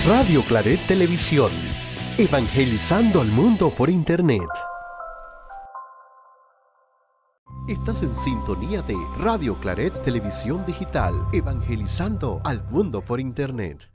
Radio Claret Televisión, evangelizando al mundo por Internet. Estás en sintonía de Radio Claret Televisión Digital, evangelizando al mundo por Internet.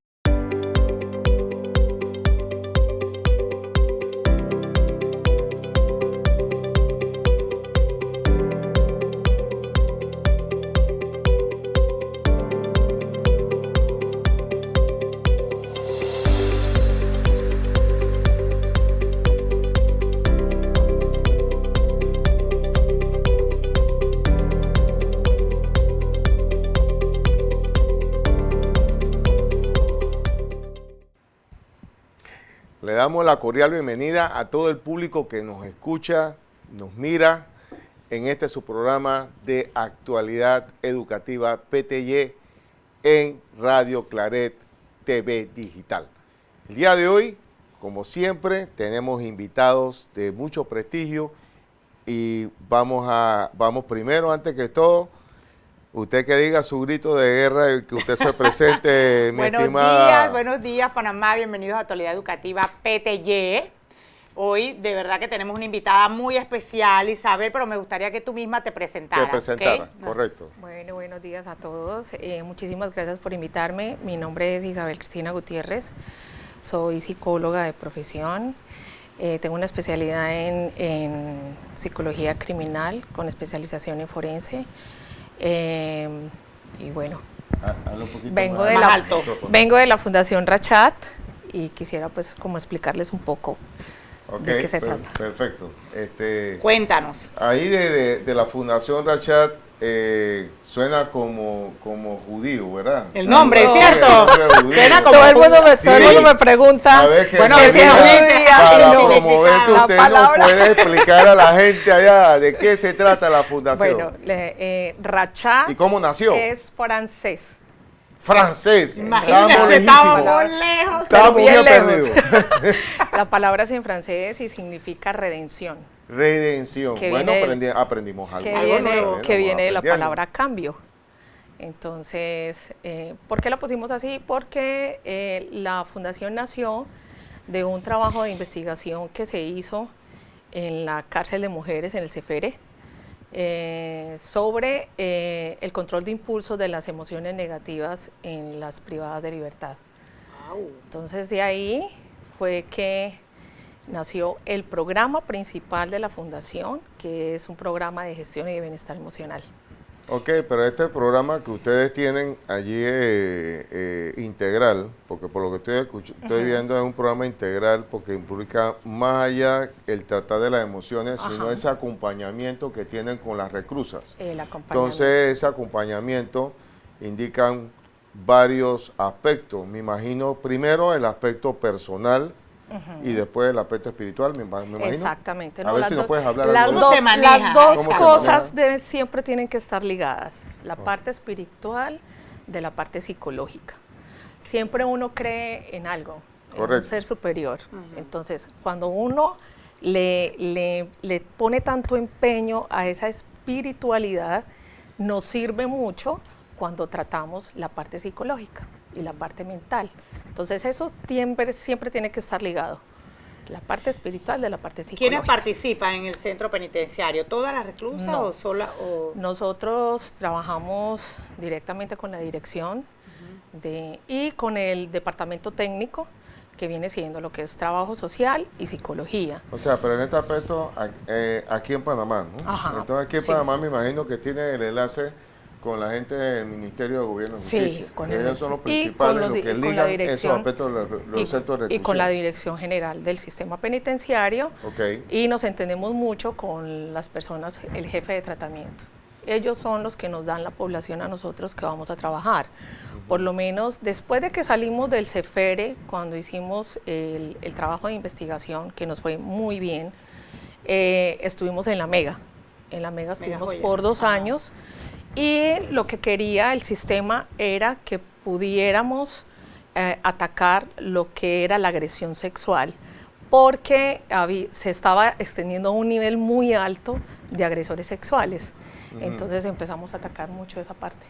Le damos la cordial bienvenida a todo el público que nos escucha, nos mira en este su programa de actualidad educativa PTY en Radio Claret TV Digital. El día de hoy, como siempre, tenemos invitados de mucho prestigio y vamos primero, antes que todo, usted que diga su grito de guerra y que usted se presente, mi estimada. Buenos días, Panamá. Bienvenidos a Actualidad Educativa PTY. Hoy, de verdad que tenemos una invitada muy especial, Isabel, pero me gustaría que tú misma te presentaras. Te presentaras, ¿okay? Correcto. Bueno, buenos días a todos. Muchísimas gracias por invitarme. Mi nombre es Isabel Cristina Gutiérrez. Soy psicóloga de profesión. Tengo una especialidad en psicología criminal con especialización en forense. Y bueno, vengo de la Fundación Rachat y quisiera pues como explicarles un poco de qué se trata. Perfecto. Cuéntanos. Ahí de la Fundación Rachat suena como judío, ¿verdad? El nombre, no, ¿cierto? Suena como todo el mundo me pregunta. Bueno, que si es para promover que la usted palabra. nos puede explicar a la gente allá de qué se trata la fundación. Bueno, Rachat ¿Y cómo nació? es francés. Francés. Imagínate, estamos lejos. Estamos muy bien lejos. perdidos. La palabra es en francés y significa redención. Redención. Que Bueno, viene aprendimos algo. Que viene de la palabra cambio. Entonces, ¿por qué la pusimos así? Porque la fundación nació de un trabajo de investigación que se hizo en la cárcel de mujeres, en el CEFERE, sobre el control de impulsos de las emociones negativas en las privadas de libertad. Wow. Entonces, de ahí fue que nació el programa principal de la fundación, que es un programa de gestión y de bienestar emocional. Ok, pero este programa que ustedes tienen allí integral, porque por lo que estoy viendo es un programa integral porque implica más allá el tratar de las emociones, sino ese acompañamiento que tienen con las reclusas. El acompañamiento. Entonces, ese acompañamiento indican varios aspectos. Me imagino primero el aspecto personal, y después el aspecto espiritual, me imagino. Exactamente. A ver si nos puedes hablar. Las dos cosas siempre tienen que estar ligadas. La parte espiritual de la parte psicológica. Siempre uno cree en algo, en un ser superior. Entonces, cuando uno le pone tanto empeño a esa espiritualidad, nos sirve mucho cuando tratamos la parte psicológica y la parte mental. Entonces eso siempre tiene que estar ligado, la parte espiritual de la parte psicológica. ¿Quiénes participan en el centro penitenciario? ¿Todas las reclusas o sola? Nosotros trabajamos directamente con la dirección y con el departamento técnico, que viene siendo lo que es trabajo social y psicología. O sea, pero en este aspecto, aquí en Panamá, ¿no? Ajá, entonces aquí en Panamá me imagino que tiene el enlace con la gente del Ministerio de Gobierno y Justicia. Ellos son los principales, los que ligan esos aspectos de los centros de reclusión. Y con la Dirección General del Sistema Penitenciario. Y nos entendemos mucho con las personas, el jefe de tratamiento. Ellos son los que nos dan la población a nosotros que vamos a trabajar. Por lo menos después de que salimos del CEFERE, cuando hicimos el trabajo de investigación, que nos fue muy bien, estuvimos en la MEGA. En la MEGA estuvimos por 2 años. Y lo que quería el sistema era que pudiéramos atacar lo que era la agresión sexual, porque se estaba extendiendo a un nivel muy alto de agresores sexuales. Entonces empezamos a atacar mucho esa parte.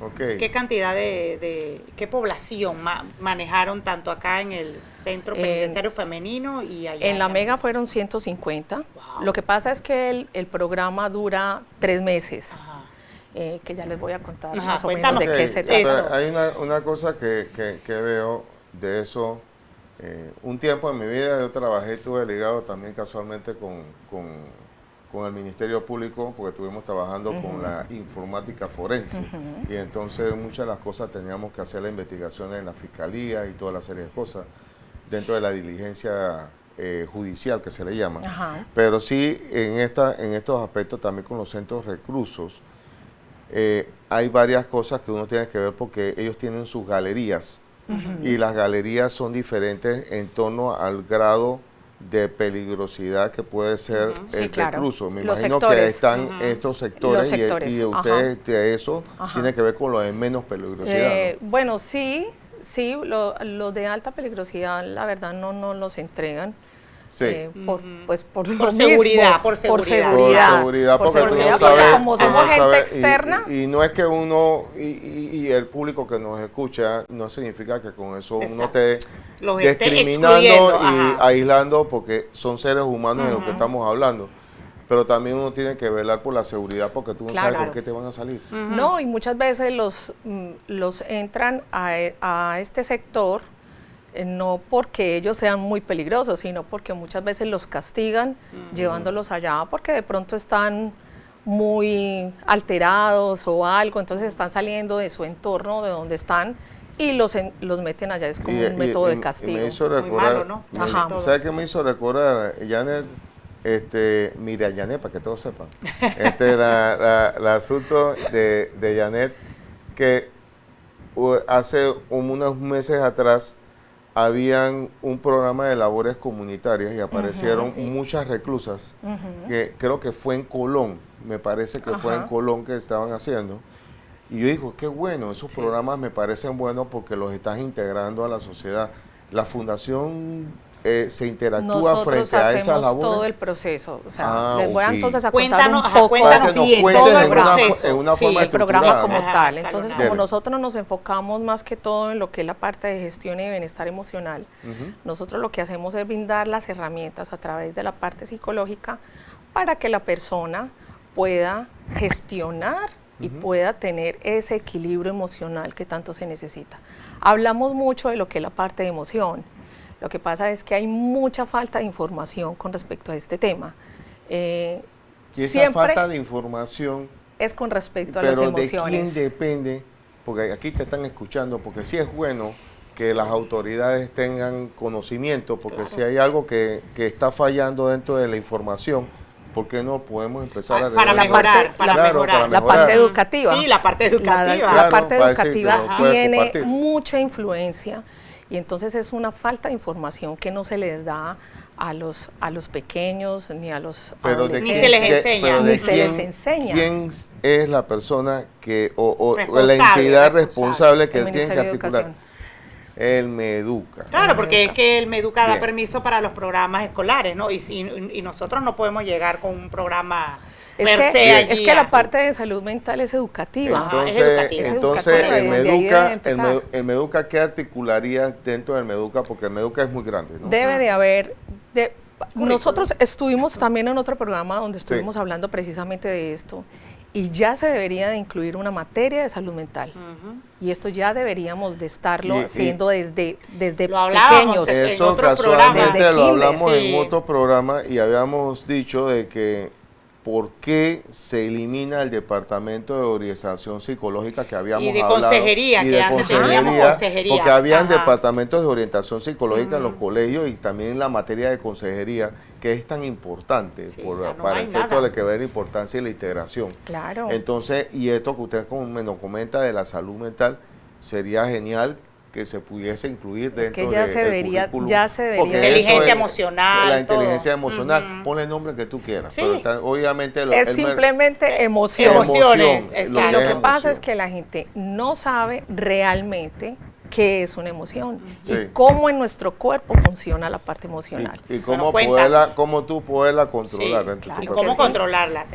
Okay. ¿Qué cantidad qué población manejaron tanto acá en el Centro Penitenciario Femenino y allá? En la Mega fueron 150. Wow. Lo que pasa es que el programa dura 3 meses. Ajá. Que ya les voy a contar más o menos de qué se trata. Hay una cosa que veo de eso. Un tiempo en mi vida yo trabajé, estuve ligado también casualmente con el Ministerio Público, porque estuvimos trabajando con la informática forense, y entonces muchas de las cosas teníamos que hacer las investigaciones en la Fiscalía y toda la serie de cosas dentro de la diligencia judicial que se le llama. Ajá. Pero sí, en estos aspectos también con los centros reclusos, hay varias cosas que uno tiene que ver porque ellos tienen sus galerías, y las galerías son diferentes en torno al grado de peligrosidad que puede ser el recluso. Me imagino que están estos sectores, y ustedes de eso tiene que ver con lo de menos peligrosidad, ¿no? Bueno, sí, los de alta peligrosidad la verdad no los entregan. Sí. Por seguridad, porque como somos gente externa. Y no es que uno, y el público que nos escucha, no significa que con eso uno esté discriminando y aislando, porque son seres humanos de lo que estamos hablando. Pero también uno tiene que velar por la seguridad, porque tú no sabes con qué te van a salir. No, y muchas veces los entran a este sector, no porque ellos sean muy peligrosos, sino porque muchas veces los castigan llevándolos allá porque de pronto están muy alterados o algo, entonces están saliendo de su entorno, de donde están, y los meten allá, es como un método de castigo. Me hizo recordar, ¿no? ¿Sabes qué me hizo recordar, Janet? Mira, Janet, para que todos sepan, el asunto de Janet, que hace unos meses atrás habían un programa de labores comunitarias y aparecieron muchas reclusas, que creo que fue en Colón, me parece que fue en Colón que estaban haciendo, y yo digo, qué bueno, esos programas me parecen buenos porque los estás integrando a la sociedad. La fundación se interactúa frente a esa labor. Nosotros hacemos todo el proceso, o sea, les voy entonces a contar un poco cuéntanos bien todo el proceso, el programa como tal. Entonces, como nosotros nos enfocamos más que todo en lo que es la parte de gestión y bienestar emocional, nosotros lo que hacemos es brindar las herramientas a través de la parte psicológica para que la persona pueda gestionar y pueda tener ese equilibrio emocional que tanto se necesita. Hablamos mucho de lo que es la parte de emoción. Lo que pasa es que hay mucha falta de información con respecto a este tema. Y esa falta de información es con respecto a las emociones. Pero ¿de quién depende? Porque aquí te están escuchando, porque sí es bueno que las autoridades tengan conocimiento, porque si hay algo que está fallando dentro de la información, ¿por qué no podemos empezar a para mejorar? La parte educativa. Sí, la parte educativa. La parte educativa tiene mucha influencia. Y entonces es una falta de información que no se les da a los pequeños ni a los adolescentes. Ni se les enseña. Ni se les enseña. ¿Quién es la persona o la entidad responsable que tiene que articular? El Meduca. Claro, porque es que el Meduca da permiso para los programas escolares, ¿no? Y nosotros no podemos llegar con un programa es que la parte de salud mental es educativa. Entonces el Meduca, ¿qué articularía dentro del Meduca? Porque el Meduca es muy grande, ¿no? Debe de haber... nosotros estuvimos también en otro programa donde estuvimos hablando precisamente de esto, y ya se debería de incluir una materia de salud mental. Y esto ya deberíamos de estarlo haciendo desde pequeños. Eso casualmente lo hablamos en otro programa y habíamos dicho de que ¿por qué se elimina el departamento de orientación psicológica que habíamos hablado? Y de consejería, que antes teníamos consejería. Porque habían departamentos de orientación psicológica en los colegios y también la materia de consejería, que es tan importante para el efecto de que ver la importancia y la integración. Claro. Entonces, y esto que usted nos comenta de la salud mental, sería genial que se pudiese incluir dentro del currículum. Ya se debería. Inteligencia emocional. La inteligencia emocional, ponle el nombre que tú quieras. Sí. Pero obviamente es simplemente emociones. Exacto. Lo que pasa es que la gente no sabe realmente qué es una emoción Sí. y cómo en nuestro cuerpo funciona la parte emocional. Y cómo, Bueno, cuéntanos. cómo tú poderla controlar. Sí, entre claro y tu cómo papá. controlarlas.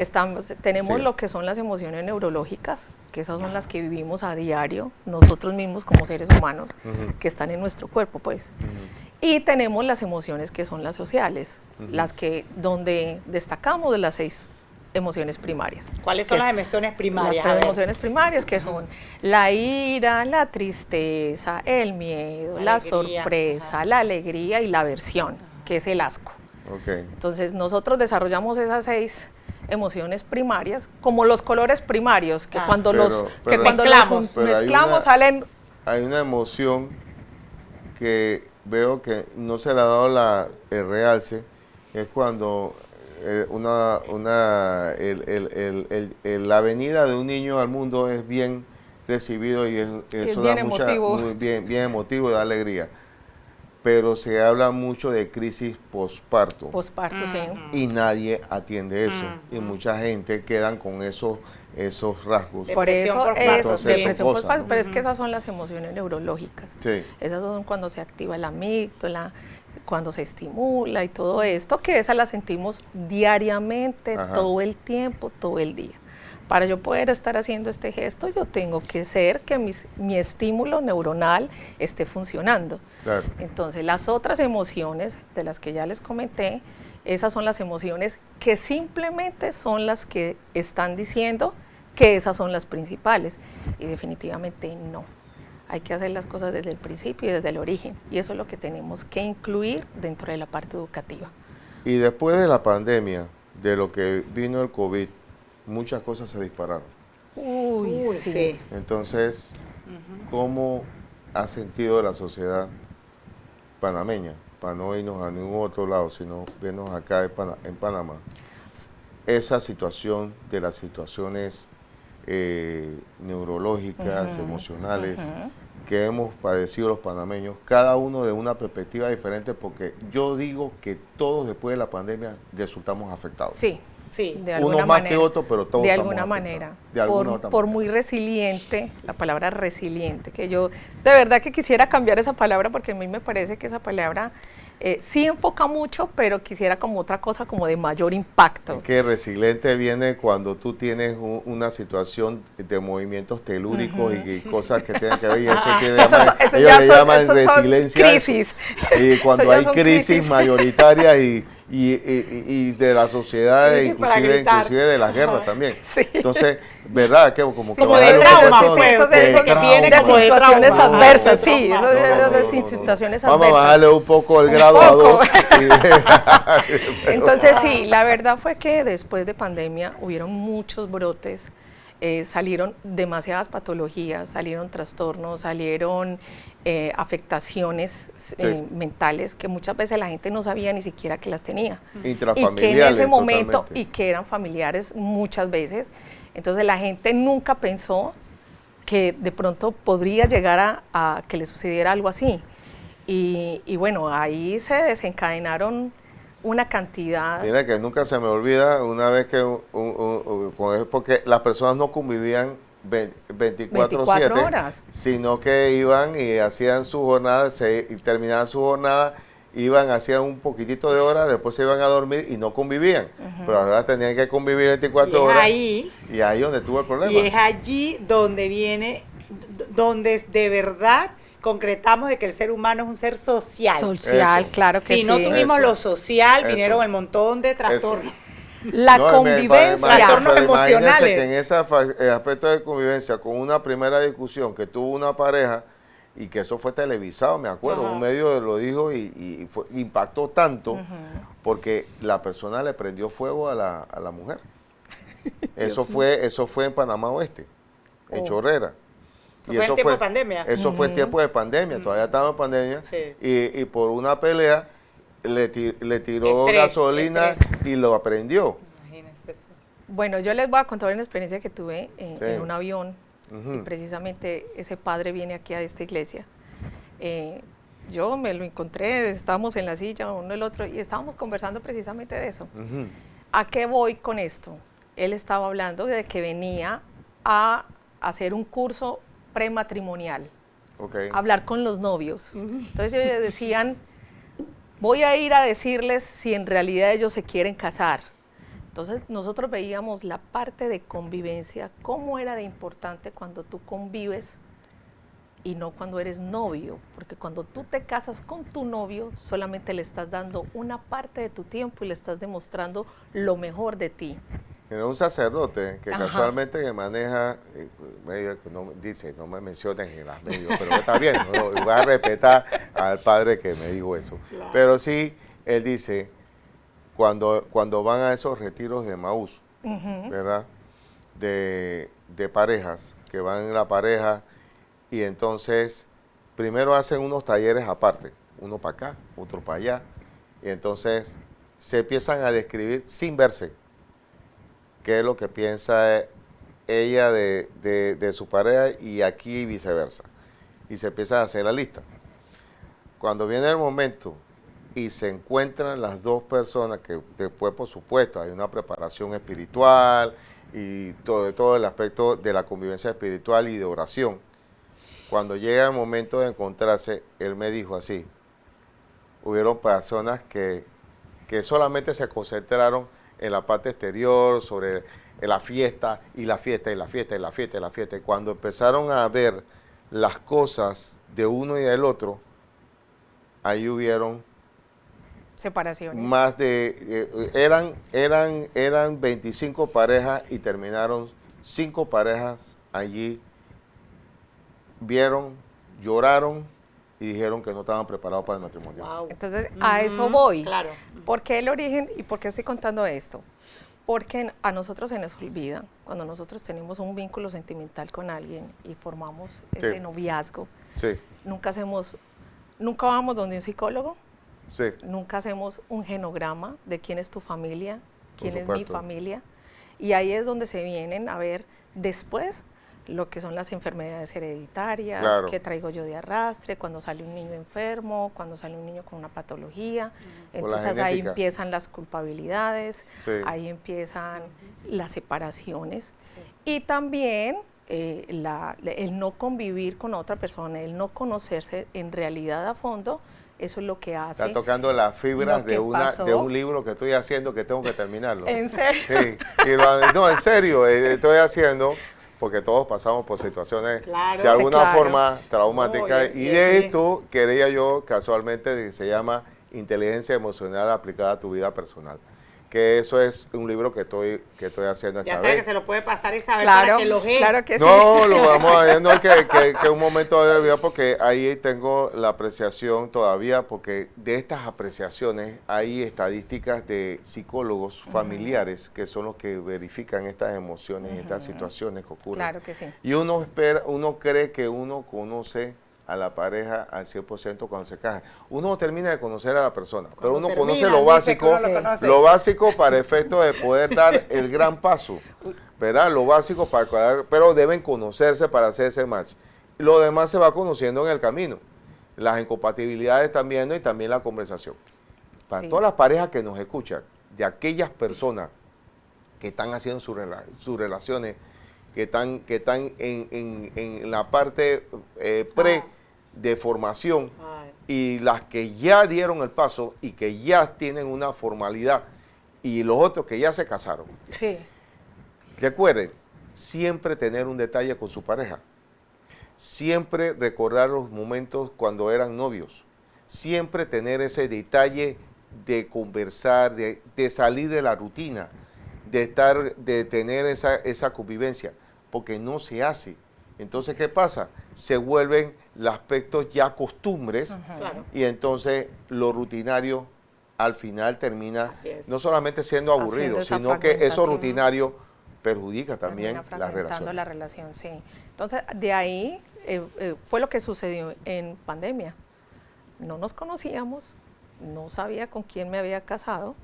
Tenemos Sí. lo que son las emociones neurológicas, que esas son las que vivimos a diario, nosotros mismos como seres humanos, que están en nuestro cuerpo, pues. Y tenemos las emociones que son las sociales, las que, donde destacamos de las 6 emociones primarias. ¿Cuáles son Que- las emociones primarias? Las A 3 ver. emociones primarias, que son la ira, la tristeza, el miedo, La la alegría, sorpresa, ajá. la alegría y la aversión, que es el asco. Ok. Entonces nosotros desarrollamos esas 6 emociones primarias como los colores primarios, que Ah. cuando Pero- los pero- Mezclamos. Pero hay mezclamos una- salen. Hay una emoción que veo que no se le ha dado el realce, es cuando la venida de un niño al mundo es bien recibido y eso bien da emotivo. muy bien emotivo, da alegría. Pero se habla mucho de crisis posparto Posparto, sí. y nadie atiende eso y mucha gente quedan con esos rasgos. Por Depresión eso postparto, es sí. depresión Cosas, postparto, ¿no? pero es que esas son las emociones neurológicas. Sí. Esas son cuando se activa la amígdala, cuando se estimula y todo esto, que esas las sentimos diariamente, Ajá. todo el tiempo, todo el día. Para yo poder estar haciendo este gesto, yo tengo que ser que mi estímulo neuronal esté funcionando. Claro. Entonces, las otras emociones de las que ya les comenté, esas son las emociones que simplemente son las que están diciendo que esas son las principales. Y definitivamente no. Hay que hacer las cosas desde el principio y desde el origen. Y eso es lo que tenemos que incluir dentro de la parte educativa. Y después de la pandemia, de lo que vino el COVID, muchas cosas se dispararon. Uy, Uy, sí. sí. Entonces, ¿cómo ha sentido la sociedad panameña, para no irnos a ningún otro lado, sino vernos acá en Panamá, esa situación de las situaciones neurológicas, emocionales, que hemos padecido los panameños, cada uno de una perspectiva diferente, porque yo digo que todos después de la pandemia resultamos afectados. Sí. Sí. De Uno alguna más manera, que otro, pero todos de estamos alguna afectados. manera. De alguna otra Por manera. muy resiliente, la palabra resiliente, que yo de verdad que quisiera cambiar esa palabra porque a mí me parece que esa palabra sí enfoca mucho, pero quisiera como otra cosa como de mayor impacto. Que resiliente viene cuando tú tienes una situación de movimientos telúricos y cosas que tienen que ver, y eso tiene Eso ellos ya le son- llaman eso son resiliencia. crisis. Y cuando Eso ya hay son crisis crisis. mayoritarias y de la sociedad, Crisis para gritar. inclusive de las guerras también. Sí. Entonces, ¿verdad? Que como que Como bajar de un trauma, proceso pues, eso de que trauma. viene de como de situaciones trauma. adversas, De sí, trauma. eso de No. situaciones Vamos a adversas. bajarle un poco el grado a poco. 2. Entonces sí, la verdad fue que después de pandemia hubieron muchos brotes, salieron demasiadas patologías, salieron trastornos, salieron afectaciones mentales que muchas veces la gente no sabía ni siquiera que las tenía. Y que en ese momento, totalmente. y que eran familiares muchas veces, entonces la gente nunca pensó que de pronto podría llegar a que le sucediera algo así. Y bueno, ahí se desencadenaron una cantidad. Mira que nunca se me olvida una vez que, porque las personas no convivían 24 horas, sino que iban y hacían su jornada, y terminaban su jornada, iban, hacían un poquitito de horas, después se iban a dormir y no convivían. Pero ahora tenían que convivir 24 horas. Y ahí donde tuvo el problema. Y es allí donde viene, donde de verdad concretamos de que el ser humano es un ser social. Social, Eso. claro que Si sí. no tuvimos Eso. lo social, Eso. vinieron el montón de trastornos. La No, convivencia. Trastornos pero imagínense emocionales. que en ese aspecto de convivencia, con una primera discusión que tuvo una pareja, y que eso fue televisado, me acuerdo, Ajá. un medio lo dijo y impactó tanto, porque la persona le prendió fuego a la mujer. Eso fue en Panamá Oeste, en Oh. Chorrera. Eso fue en tiempo de pandemia. Eso fue en tiempo de pandemia, todavía estaba en pandemia, Sí. y por una pelea le tiró Estrés, gasolina estrés. y lo aprendió. Imagínense eso. Bueno, yo les voy a contar una experiencia que tuve Sí. en un avión. Ujú. Y precisamente ese padre viene aquí a esta iglesia. Yo me lo encontré, estábamos en la silla, uno el otro, y estábamos conversando precisamente de eso. Ujú. ¿A qué voy con esto? Él estaba hablando de que venía a hacer un curso prematrimonial. hablar con los novios. Entonces ellos decían, voy a ir a decirles si en realidad ellos se quieren casar. Entonces nosotros veíamos la parte de convivencia, cómo era de importante cuando tú convives y no cuando eres novio, porque cuando tú te casas con tu novio, solamente le estás dando una parte de tu tiempo y le estás demostrando lo mejor de ti. Era un sacerdote que casualmente que maneja, medio que no, dice, no me mencionen en las medios, pero está bien, no, voy a respetar al padre que me dijo eso. Claro. Pero sí, él dice, cuando van a esos retiros de Maús, ¿verdad? De parejas, que van en la pareja, y entonces primero hacen unos talleres aparte, uno para acá, otro para allá, y entonces se empiezan a describir sin verse qué es lo que piensa ella de su pareja y aquí viceversa, y se empieza a hacer la lista. Cuando viene el momento y se encuentran las dos personas, que después por supuesto hay una preparación espiritual y todo el aspecto de la convivencia espiritual y de oración. Cuando llega el momento de encontrarse, él me dijo así, hubieron personas que solamente se concentraron en la parte exterior, sobre la fiesta, y la fiesta, y la fiesta, y la fiesta, y la fiesta. Y cuando empezaron a ver las cosas de uno y del otro, ahí hubieron separaciones. Más de, eran 25 parejas y terminaron 5 parejas allí. Vieron, lloraron y dijeron que no estaban preparados para el matrimonio. Wow. Entonces, a eso voy. Claro. ¿Por qué el origen y por qué estoy contando esto? Porque a nosotros se nos olvida, cuando nosotros tenemos un vínculo sentimental con alguien y formamos ese noviazgo, nunca vamos donde un psicólogo, nunca hacemos un genograma de quién es tu familia, quién es mi familia, y ahí es donde se vienen a ver después lo que son las enfermedades hereditarias, que traigo yo de arrastre, cuando sale un niño enfermo, cuando sale un niño con una patología, entonces ahí empiezan las culpabilidades, ahí empiezan las separaciones, y también el no convivir con otra persona, el no conocerse en realidad a fondo, eso es lo que hace. Está tocando las fibras de un libro que estoy haciendo que tengo que terminarlo. ¿En serio? Sí, no, en serio, estoy haciendo... porque todos pasamos por situaciones de alguna forma traumáticas, y de esto quería yo casualmente, se llama Inteligencia Emocional aplicada a tu vida personal, que eso es un libro que estoy haciendo esta vez. Ya sabe que se lo puede pasar Isabel para que lo vea. Claro que no, lo vamos a ver, no, que un momento del video, porque ahí tengo la apreciación todavía, porque de estas apreciaciones hay estadísticas de psicólogos familiares que son los que verifican estas emociones y estas situaciones que ocurren. Claro que sí. Y uno cree que uno conoce a la pareja al 100% cuando se casa. Uno no termina de conocer a la persona, pero uno conoce lo básico para efecto de poder dar el gran paso, ¿verdad? Lo básico pero deben conocerse para hacer ese match. Lo demás se va conociendo en el camino. Las incompatibilidades también, ¿no? Y también la conversación. Para todas las parejas que nos escuchan, de aquellas personas que están haciendo sus relaciones, que están en la parte de formación, y las que ya dieron el paso y que ya tienen una formalidad, y los otros que ya se casaron. Sí. Recuerden, siempre tener un detalle con su pareja, siempre recordar los momentos cuando eran novios, siempre tener ese detalle de conversar, de salir de la rutina, de tener esa convivencia, porque no se hace. Entonces, ¿qué pasa? Se vuelven los aspectos ya costumbres, y entonces lo rutinario al final termina no solamente siendo aburrido, sino que eso rutinario perjudica también la relación. Sí. Entonces, de ahí fue lo que sucedió en pandemia. No nos conocíamos, no sabía con quién me había casado,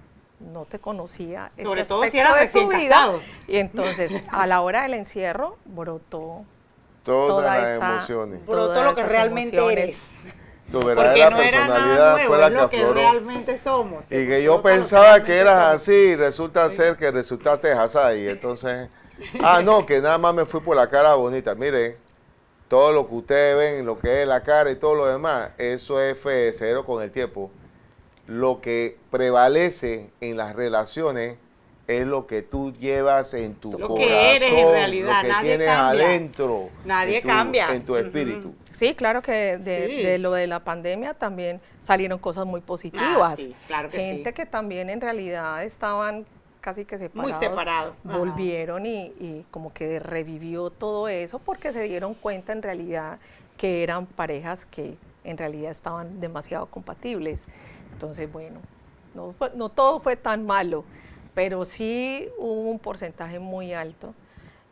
no te conocía. Sobre todo si eras recién casado. Y entonces, a la hora del encierro, brotó todas las emociones. Brotó lo que realmente eres. Tu verdadera personalidad fue la que afloró. Que realmente somos. Y que yo pensaba que eras así, y resulta ser que resultaste así. Y entonces, no, que nada más me fui por la cara bonita. Mire, todo lo que ustedes ven, lo que es la cara y todo lo demás, eso es fecero con el tiempo. Lo que prevalece en las relaciones es lo que tú llevas en tu corazón, que eres en realidad, lo que nadie tienes cambia. adentro, Nadie cambia. en tu espíritu. Sí, claro que Sí. de lo de la pandemia también salieron cosas muy positivas. Sí, claro que Gente sí. que también en realidad estaban casi que separados. Muy separados. Ajá. Volvieron y como que revivió todo eso porque se dieron cuenta en realidad que eran parejas que en realidad estaban demasiado compatibles. Entonces, bueno, no todo fue tan malo, pero sí hubo un porcentaje muy alto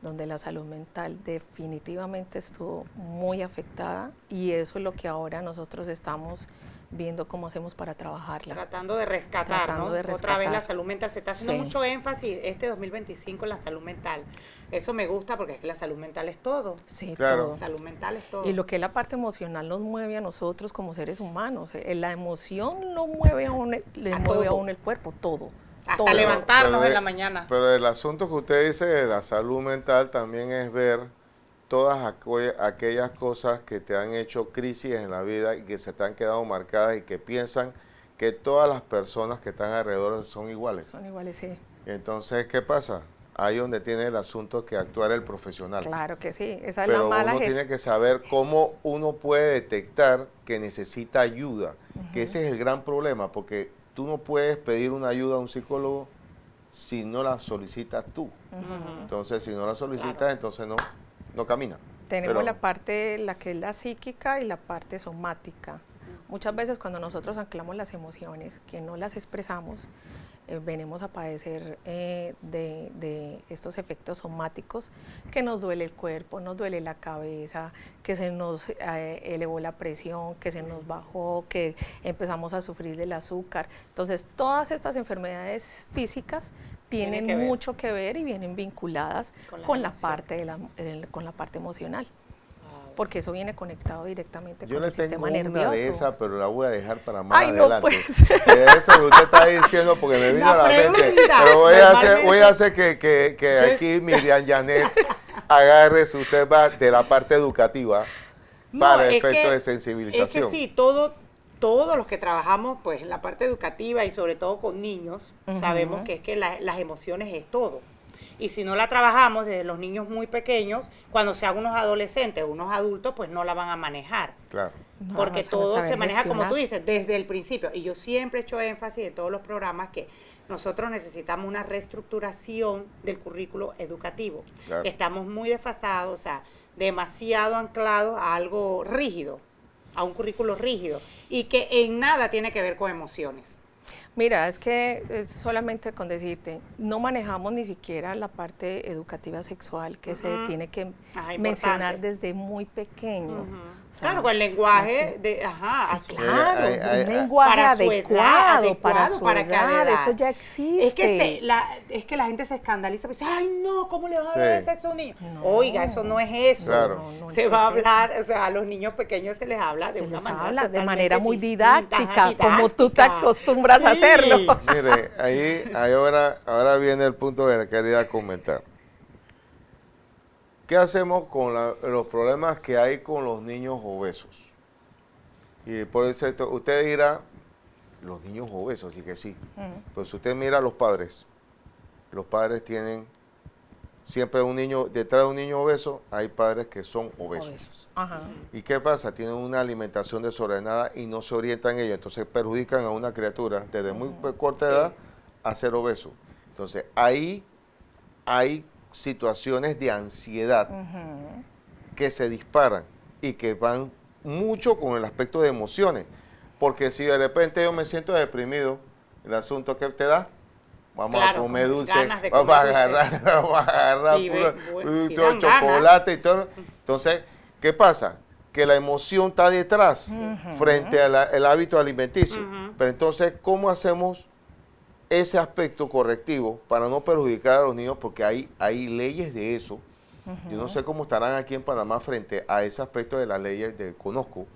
donde la salud mental definitivamente estuvo muy afectada y eso es lo que ahora nosotros estamos viendo cómo hacemos para trabajarla. Tratando de rescatar, Tratando ¿no? de Otra rescatar. vez la salud mental. Se está haciendo Sí. mucho énfasis este 2025 en la salud mental. Eso me gusta porque es que la salud mental es todo. Sí, Claro. todo. Salud mental es todo. Y lo que es la parte emocional nos mueve a nosotros como seres humanos. La emoción no mueve a uno, le A mueve a todo. uno el cuerpo, todo. Hasta todo. levantarnos Pero en la mañana. Pero el asunto que usted dice de la salud mental también es ver todas aquellas cosas que te han hecho crisis en la vida y que se te han quedado marcadas y que piensan que todas las personas que están alrededor son iguales. Son iguales, sí. Entonces, ¿qué pasa? Ahí donde tiene el asunto que actuar el profesional. Claro que sí. Esa es Pero la mala uno tiene que saber cómo uno puede detectar que necesita ayuda, que ese es el gran problema, porque tú no puedes pedir una ayuda a un psicólogo si no la solicitas tú. Ujú. Entonces, si no la solicitas, Claro. entonces no camina. Tenemos Pero- la parte, la que es la psíquica y la parte somática. Muchas veces cuando nosotros anclamos las emociones, que no las expresamos, venimos a padecer de estos efectos somáticos, que nos duele el cuerpo, nos duele la cabeza, que se nos elevó la presión, que se nos bajó, que empezamos a sufrir del azúcar. Entonces, todas estas enfermedades físicas Tienen tienen que ver. mucho que ver y vienen vinculadas Con la con la emoción. parte con la parte emocional, Ah, porque eso viene conectado directamente Yo con le el tengo sistema una nervioso. de esas, pero la voy a dejar para más Ay, no, adelante. pues. De eso que usted está diciendo, porque me vino La a la mente. pregunta, Pero voy normalmente- a hacer que aquí Miriam Janet agarre su tema de la parte educativa No, para es efectos que- de sensibilización. Es que sí, todos los que trabajamos pues en la parte educativa y sobre todo con niños, Ujú. sabemos que es que las emociones es todo. Y si no la trabajamos desde los niños muy pequeños, cuando sean unos adolescentes o unos adultos, pues no la van a manejar. Claro. No, Porque vas a todo saber se maneja, como gestionar. tú dices, desde el principio. Y yo siempre he hecho énfasis en todos los programas que nosotros necesitamos una reestructuración del currículo educativo. Claro. Estamos muy desfasados, o sea, demasiado anclados a algo rígido, a un currículo rígido, y que en nada tiene que ver con emociones. Mira, es que es solamente con decirte, no manejamos ni siquiera la parte educativa sexual que se Ujú. tiene que Ajá, mencionar importante. desde muy pequeño. Ujú. O sea, Claro, con el lenguaje de, ajá, a Sí, su- claro, Ay, un lenguaje para su edad, adecuado, para adecuado su para cada edad, edad. eso ya existe. Es que la gente se escandaliza, pues, ay no, ¿cómo le van a Sí. hablar de sexo a un niño? No. Oiga, eso no es eso. Claro. No Se es va a eso. hablar, o sea, a los niños pequeños se les habla de Se una les manera habla de totalmente manera muy distinta, didáctica, ajá, como tú te didáctica. acostumbras a Sí. hacerlo. Mire, ahí ahora viene el punto que le quería comentar. ¿Qué hacemos con los problemas que hay con los niños obesos? Y por eso usted dirá, los niños obesos, sí que sí. Pues si usted mira a los padres tienen siempre un niño, detrás de un niño obeso, hay padres que son obesos. Obesos. Ajá. ¿Y qué pasa? Tienen una alimentación desordenada y no se orientan ellos, entonces perjudican a una criatura desde muy corta Sí. edad a ser obeso. Entonces ahí hay situaciones de ansiedad Ujú. que se disparan y que van mucho con el aspecto de emociones. Porque si de repente yo me siento deprimido, el asunto que te da, vamos Claro, a comer como dulce, ganas de vamos a comer dulce. vamos a agarrar Y puro, sí todo dan ganas. chocolate y todo. Entonces, ¿qué pasa? Que la emoción está detrás frente al hábito alimenticio. Ujú. Pero entonces, ¿cómo hacemos ese aspecto correctivo para no perjudicar a los niños? Porque hay leyes de eso. Yo no sé cómo estarán aquí en Panamá frente a ese aspecto de las leyes, conozco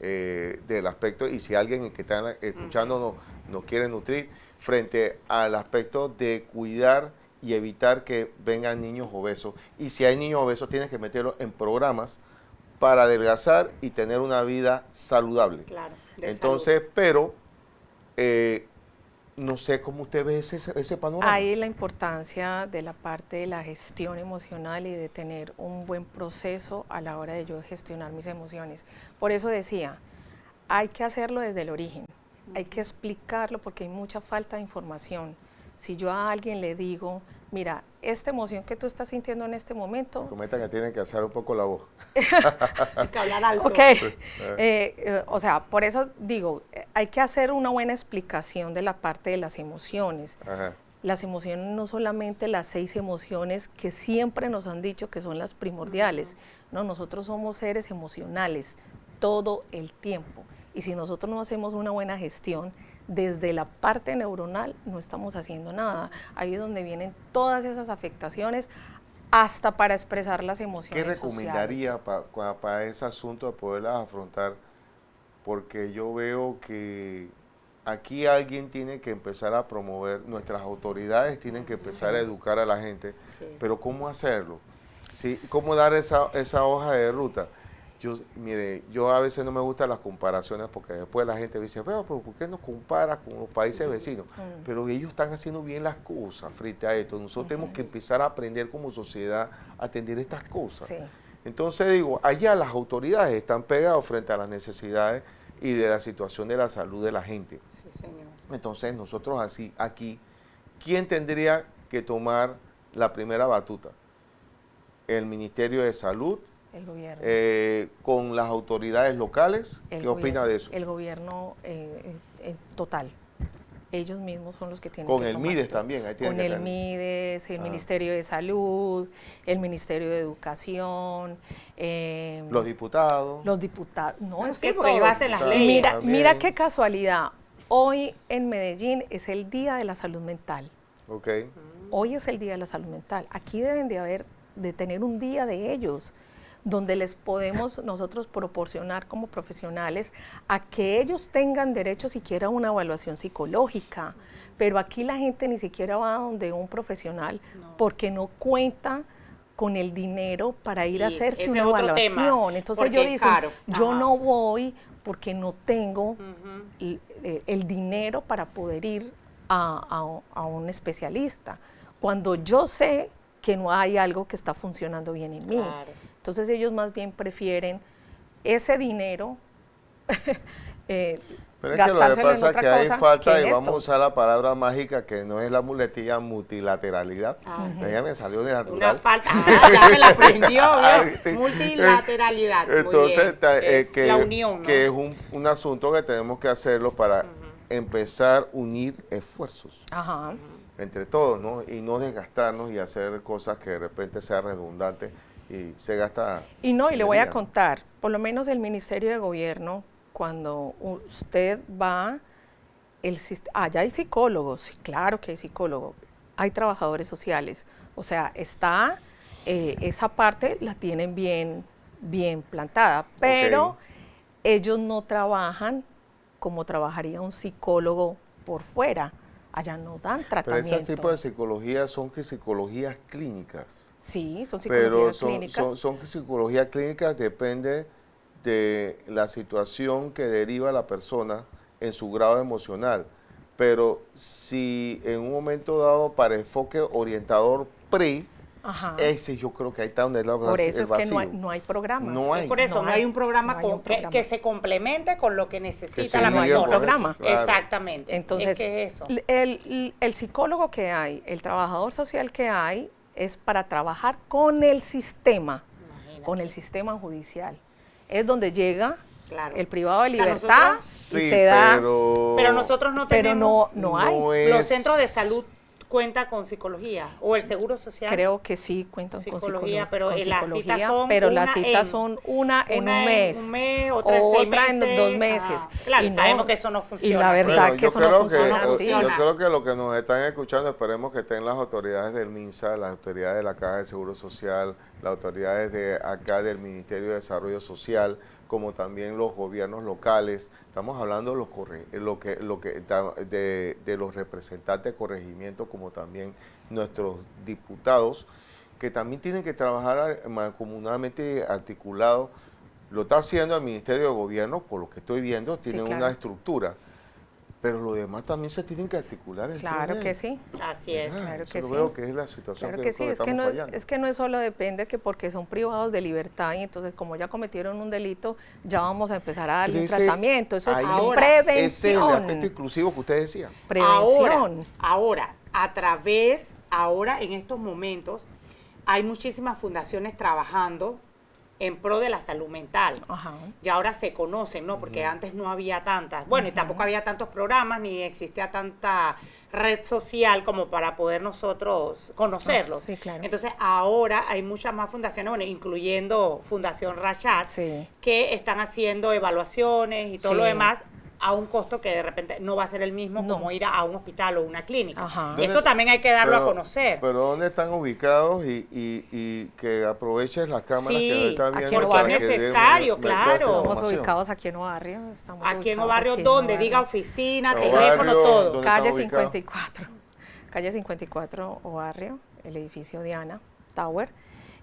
del aspecto, y si alguien que está escuchando nos quiere nutrir, frente al aspecto de cuidar y evitar que vengan niños obesos. Y si hay niños obesos, tienes que meterlos en programas para adelgazar y tener una vida saludable. Claro. Entonces, pero no sé cómo usted ve ese panorama. Ahí la importancia de la parte de la gestión emocional y de tener un buen proceso a la hora de yo gestionar mis emociones. Por eso decía, hay que hacerlo desde el origen, hay que explicarlo porque hay mucha falta de información. Si yo a alguien le digo, mira, esta emoción que tú estás sintiendo en este momento... Comenta que tienen que alzar un poco la voz. Hay que hablar alto. Ok, o sea, por eso digo, hay que hacer una buena explicación de la parte de las emociones. Ajá. Las emociones no solamente las 6 emociones que siempre nos han dicho que son las primordiales, no, nosotros somos seres emocionales todo el tiempo. Y si nosotros no hacemos una buena gestión, desde la parte neuronal no estamos haciendo nada. Ahí es donde vienen todas esas afectaciones, hasta para expresar las emociones. ¿Qué recomendaría para ese asunto de poderlas afrontar? Porque yo veo que aquí alguien tiene que empezar a promover, nuestras autoridades tienen que empezar a educar a la gente, pero ¿cómo hacerlo? ¿Sí? ¿Cómo dar esa hoja de ruta? Mire, yo a veces no me gustan las comparaciones porque después la gente dice, pero ¿por qué nos comparas con los países vecinos? Pero ellos están haciendo bien las cosas frente a esto. Nosotros tenemos que empezar a aprender como sociedad a atender estas cosas. Sí. Entonces digo, allá las autoridades están pegadas frente a las necesidades y de la situación de la salud de la gente. Sí, señor. Entonces nosotros así, aquí, ¿quién tendría que tomar la primera batuta? El Ministerio de Salud, el gobierno. Con las autoridades locales. ¿Qué opina de eso? El gobierno total. Ellos mismos son los que tienen con que el tomar MIDES también. Ahí con el MIDES, el Ministerio de Salud, el Ministerio de Educación. Los diputados. Los diputados. No, es sí, que porque ellos hacen las leyes. Mira qué casualidad. Hoy en Medellín es el Día de la Salud Mental. Okay. Hoy es el Día de la Salud Mental. Aquí deben de tener un día de ellos, donde les podemos nosotros proporcionar como profesionales a que ellos tengan derecho siquiera a una evaluación psicológica, pero aquí la gente ni siquiera va donde un profesional porque no cuenta con el dinero para ir a hacerse una evaluación. Entonces ellos dicen, yo no voy porque no tengo el dinero para poder ir a un especialista, cuando yo sé que no hay algo que está funcionando bien en mí. Claro. Entonces ellos más bien prefieren ese dinero pero es que lo que pasa es que hay falta, y vamos a usar la palabra mágica que no es la muletilla multilateralidad. Ella me salió de natural. Una falta, ya me la aprendió, multilateralidad. Entonces, es la unión, ¿no? Que es un asunto que tenemos que hacerlo para empezar a unir esfuerzos. Entre todos, ¿no? Y no desgastarnos y hacer cosas que de repente sean redundantes y se gasta. Y le voy a contar, por lo menos el Ministerio de Gobierno, cuando usted va, allá hay psicólogos, sí, claro que hay psicólogos, hay trabajadores sociales, o sea, está, esa parte la tienen bien plantada, pero ellos no trabajan como trabajaría un psicólogo por fuera. Allá no dan tratamiento. Pero ese tipo de psicología son psicologías clínicas. Sí, son psicologías clínicas. Son psicologías clínicas, depende de la situación que deriva la persona en su grado emocional. Pero si en un momento dado para enfoque orientador ese yo creo que ahí está donde es la base. Por eso es que no hay programas. No hay. Por eso no hay un programa que se complemente con lo que necesita la persona. No hay un programa. Claro. Exactamente. Entonces, es eso. El psicólogo que hay, el trabajador social que hay, es para trabajar con el sistema, con el sistema judicial. Es donde llega el privado de libertad y te da... Pero nosotros no tenemos... Pero no hay. Los centros de salud cuenta con psicología o el seguro social. Creo que sí cuentan con psicología, pero las citas son una en un mes, o otra en 2 meses. Claro, sabemos que eso no funciona. Y la verdad que eso no funciona así. Yo creo que lo que nos están escuchando, esperemos que estén las autoridades del MINSA, las autoridades de la Caja de Seguro Social, las autoridades de acá del Ministerio de Desarrollo Social, como también los gobiernos locales. Estamos hablando de los representantes de corregimiento, como también nuestros diputados, que también tienen que trabajar mancomunadamente articulados lo está haciendo el Ministerio de Gobierno, por lo que estoy viendo, tienen claro. una estructura. Pero los demás también se tienen que articular. Claro que sí. Así es. Claro que Yo sí. veo que es la situación Claro que que sí, estamos fallando. es que no es solo depende que porque son privados de libertad y entonces como ya cometieron un delito, ya vamos a empezar a darle un tratamiento. Eso es ahora, Ese es el prevención. aspecto inclusivo que usted decía. Prevención. Ahora, en estos momentos, hay muchísimas fundaciones trabajando en pro de la salud mental. Ajá. Y ahora se conocen, ¿no? Porque antes no había tantas. Bueno, y tampoco había tantos programas, ni existía tanta red social como para poder nosotros conocerlos. Sí, claro. Entonces, ahora hay muchas más fundaciones, bueno, incluyendo Fundación Rachat, Sí. que están haciendo evaluaciones y todo Sí. lo demás a un costo que de repente no va a ser el mismo No. como ir a un hospital o una clínica. Ajá. Esto también hay que darlo a conocer. Pero ¿dónde están ubicados y que aproveches las cámaras Sí, que están aquí viendo? en para Obarrio. que den Necesario, toda esta claro. Estamos información? ubicados aquí en Obarrio. Aquí en ubicados Obarrio, aquí en ¿dónde? Obarrio. Diga oficina, Obarrio, teléfono, todo. ¿dónde Calle está ubicado? 54. Calle 54, Obarrio, el edificio Diana Tower.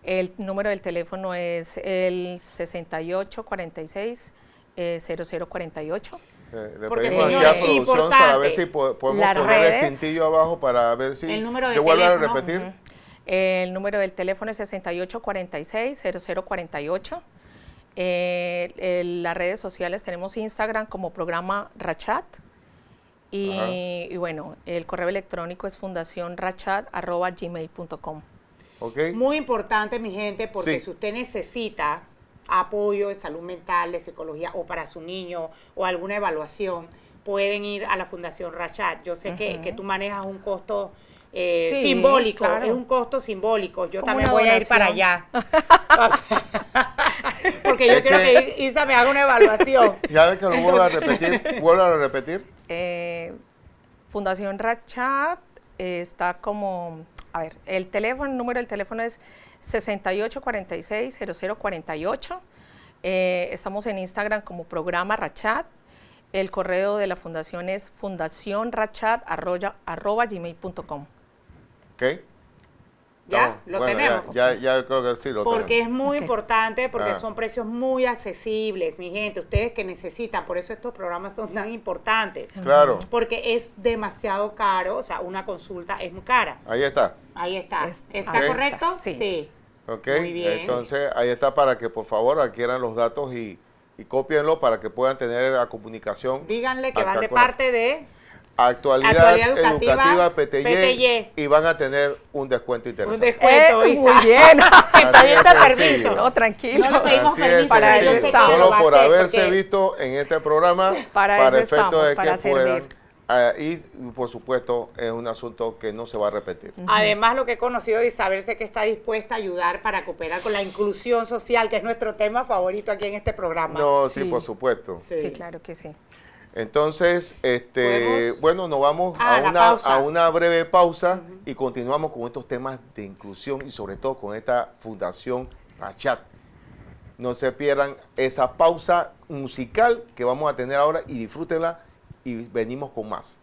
El número del teléfono es el 6846-0048. Le Porque, pedimos aquí señores, a producción importante. para ver si podemos Las poner el redes. cintillo abajo para ver si... El número de ¿Yo vuelvo a teléfono. repetir? El número del teléfono es 6846-0048. Las redes sociales tenemos Instagram como programa Rachat. Y bueno, el correo electrónico es fundacionrachat@gmail.com. ¿Ok? Muy importante, mi gente, porque Sí. si usted necesita apoyo de salud mental, de psicología, o para su niño, o alguna evaluación, pueden ir a la Fundación Rachat. Yo sé que tú manejas un costo Sí, simbólico, claro. es un costo simbólico. Yo como también una voy a ir para donación. allá. Porque yo Es quiero que- que Isa me haga una evaluación. Ya ves que lo vuelvo a repetir. Vuelvo a repetir. Fundación Rachat está como, a ver, el número del teléfono es 6846-0048. Estamos en Instagram como programa Rachat. El correo de la fundación es fundacionrachat@gmail.com. ¿Ok? Ya, Estamos- lo bueno, tenemos. Ya creo que sí lo Porque tenemos. es muy Ok. importante, porque Ah. son precios muy accesibles, mi gente, ustedes que necesitan, por eso estos programas son tan importantes, Claro, porque es demasiado caro, o sea, una consulta es muy cara. ahí está. Ahí está. Es- ¿Está ahí está, correcto? sí. ¿Ok? Muy bien. Entonces, ahí está para que por favor adquieran los datos y cópienlo para que puedan tener la comunicación. Díganle que acá van de con la parte de... Actualidad Educativa Educativa PTY, PTY. y van a tener un descuento Un interesante. descuento, Isa. Muy bien. Sin pedirte Así es, permiso. No, tranquilo. No le pedimos Así permiso, es, para así eso es. yo sé que lo Solo va a por hacer, haberse porque- visto en este programa, Para eso efecto estamos, de para que puedan, servir. y por supuesto es un asunto que no se va a repetir. Además, lo que he conocido de Isabel, sé que está dispuesta a ayudar para cooperar con la inclusión social, que es nuestro tema favorito aquí en este programa. No, sí, Sí. por supuesto. Sí, claro que sí. Entonces, ¿Podemos? bueno, nos vamos La pausa. a una breve pausa y continuamos con estos temas de inclusión y sobre todo con esta Fundación Rachat. No se pierdan esa pausa musical que vamos a tener ahora y disfrútenla y venimos con más.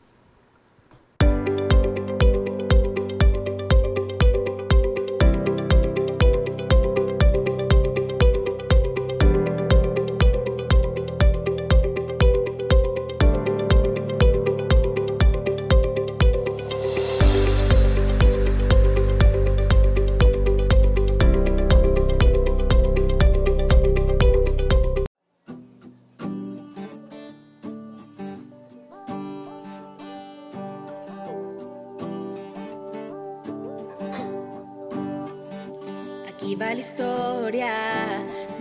Aquí va la historia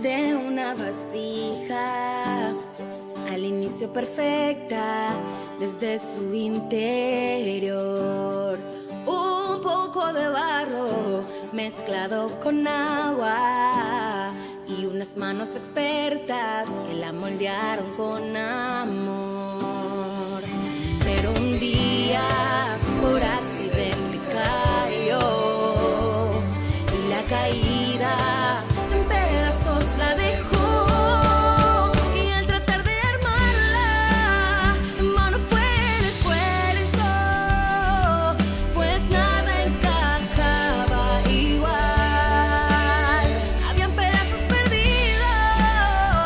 de una vasija, al inicio perfecta desde su interior. Un poco de barro mezclado con agua y unas manos expertas que la moldearon con amor. Pero un día por accidente cayó y la caída en pedazos la dejó. Y al tratar de armarla, en vano fue el esfuerzo, pues nada encajaba igual. Habían pedazos perdidos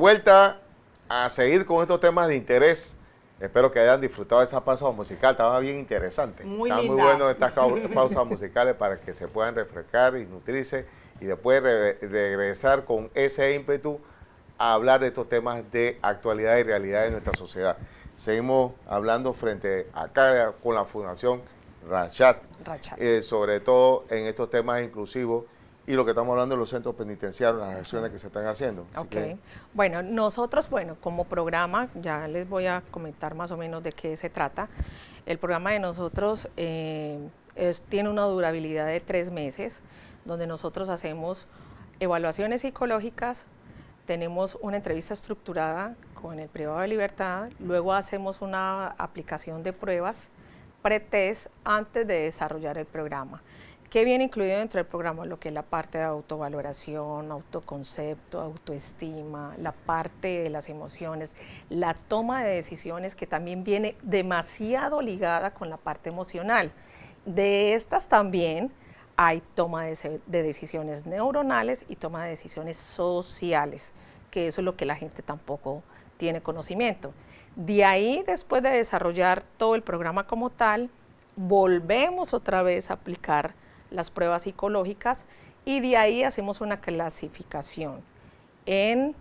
vuelta a seguir con estos temas de interés. Espero que hayan disfrutado de esa pausa musical, estaba bien interesante. Muy Está linda. muy bueno estas pausas musicales para que se puedan refrescar y nutrirse y después regresar con ese ímpetu a hablar de estos temas de actualidad y realidad de nuestra sociedad. Seguimos hablando frente acá con la Fundación Rachat, sobre todo en estos temas inclusivos y lo que estamos hablando de los centros penitenciarios, las acciones que se están haciendo. Ok. Bueno, nosotros, como programa, ya les voy a comentar más o menos de qué se trata. El programa de nosotros tiene una durabilidad de 3 meses, donde nosotros hacemos evaluaciones psicológicas, tenemos una entrevista estructurada con el privado de libertad, luego hacemos una aplicación de pruebas pretest antes de desarrollar el programa. ¿Qué viene incluido dentro del programa? Lo que es la parte de autovaloración, autoconcepto, autoestima, la parte de las emociones, la toma de decisiones, que también viene demasiado ligada con la parte emocional. De estas también hay toma de decisiones neuronales y toma de decisiones sociales, que eso es lo que la gente tampoco tiene conocimiento. De ahí, después de desarrollar todo el programa como tal, volvemos otra vez a aplicar las pruebas psicológicas y de ahí hacemos una clasificación en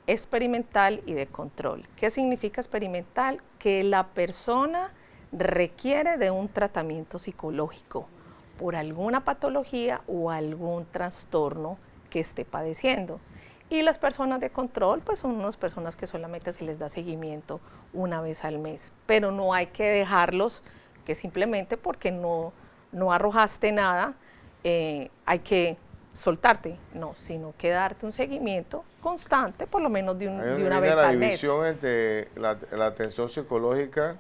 experimental y de control. ¿Qué significa experimental? Que la persona requiere de un tratamiento psicológico por alguna patología o algún trastorno que esté padeciendo. Y las personas de control, pues son unas personas que solamente se les da seguimiento una vez al mes, pero no hay que dejarlos que simplemente porque no arrojaste nada, hay que soltarte, no, sino que darte un seguimiento constante, por lo menos de una vez al mes. Hay una división entre la atención psicológica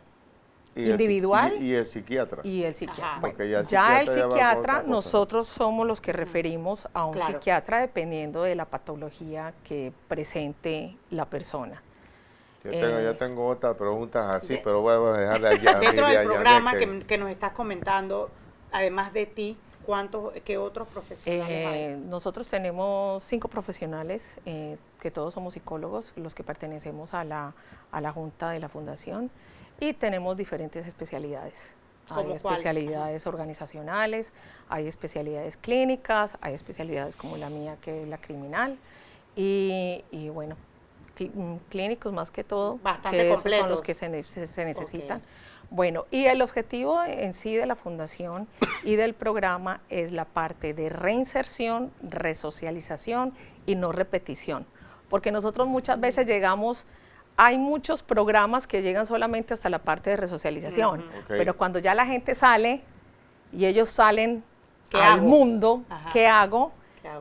y individual y el psiquiatra. Y el psiquiatra. Bueno, ya el psiquiatra, nosotros somos los que referimos a un psiquiatra dependiendo de la patología que presente la persona. Ya tengo otras preguntas así, pero voy a dejarle allá. Dentro del programa que nos estás comentando, además de ti, ¿qué otros profesionales hay? Nosotros tenemos 5 profesionales, que todos somos psicólogos, los que pertenecemos a la junta de la fundación, y tenemos diferentes especialidades. Hay especialidades organizacionales, hay especialidades clínicas, hay especialidades como la mía, que es la criminal, y bueno, clínicos más que todo, bastante que completos. Esos son los que se necesitan. Okay. Bueno, y el objetivo en sí de la fundación y del programa es la parte de reinserción, resocialización y no repetición, porque nosotros muchas veces llegamos, hay muchos programas que llegan solamente hasta la parte de resocialización, pero cuando ya la gente sale y ellos salen al mundo, ¿qué hago?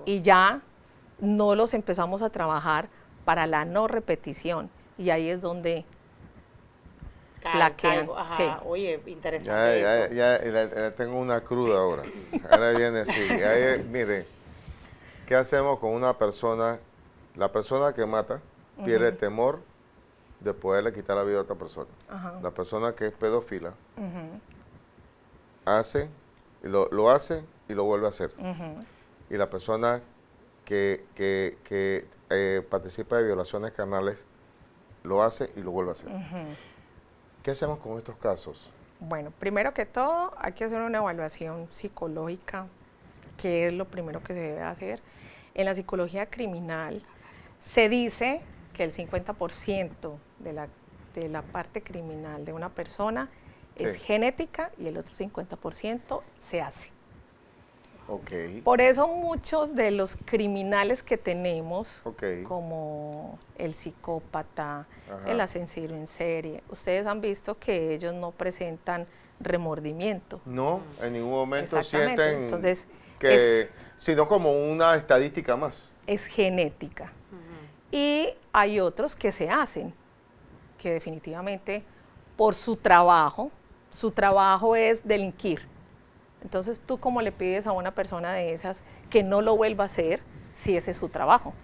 Y ya no los empezamos a trabajar para la no repetición, y ahí es donde flaquean. Ajá. Sí. Oye, interesante ya tengo una cruda ahora. Ahora viene así. Mire, ¿qué hacemos con una persona? La persona que mata pierde el temor de poderle quitar la vida a otra persona. La persona que es pedófila hace, lo hace y lo vuelve a hacer. Y la persona que participa de violaciones carnales lo hace y lo vuelve a hacer. ¿Qué hacemos con estos casos? Bueno, primero que todo hay que hacer una evaluación psicológica, que es lo primero que se debe hacer. En la psicología criminal se dice que el 50% de la parte criminal de una persona es genética y el otro 50% se hace. Por eso muchos de los criminales que tenemos, como el psicópata, el asesino en serie, ustedes han visto que ellos no presentan remordimiento. No, en ningún momento sienten. Entonces, sino como una estadística más. Es genética. Y hay otros que se hacen, que definitivamente por su trabajo es delinquir. Entonces, ¿tú cómo le pides a una persona de esas que no lo vuelva a hacer si ese es su trabajo?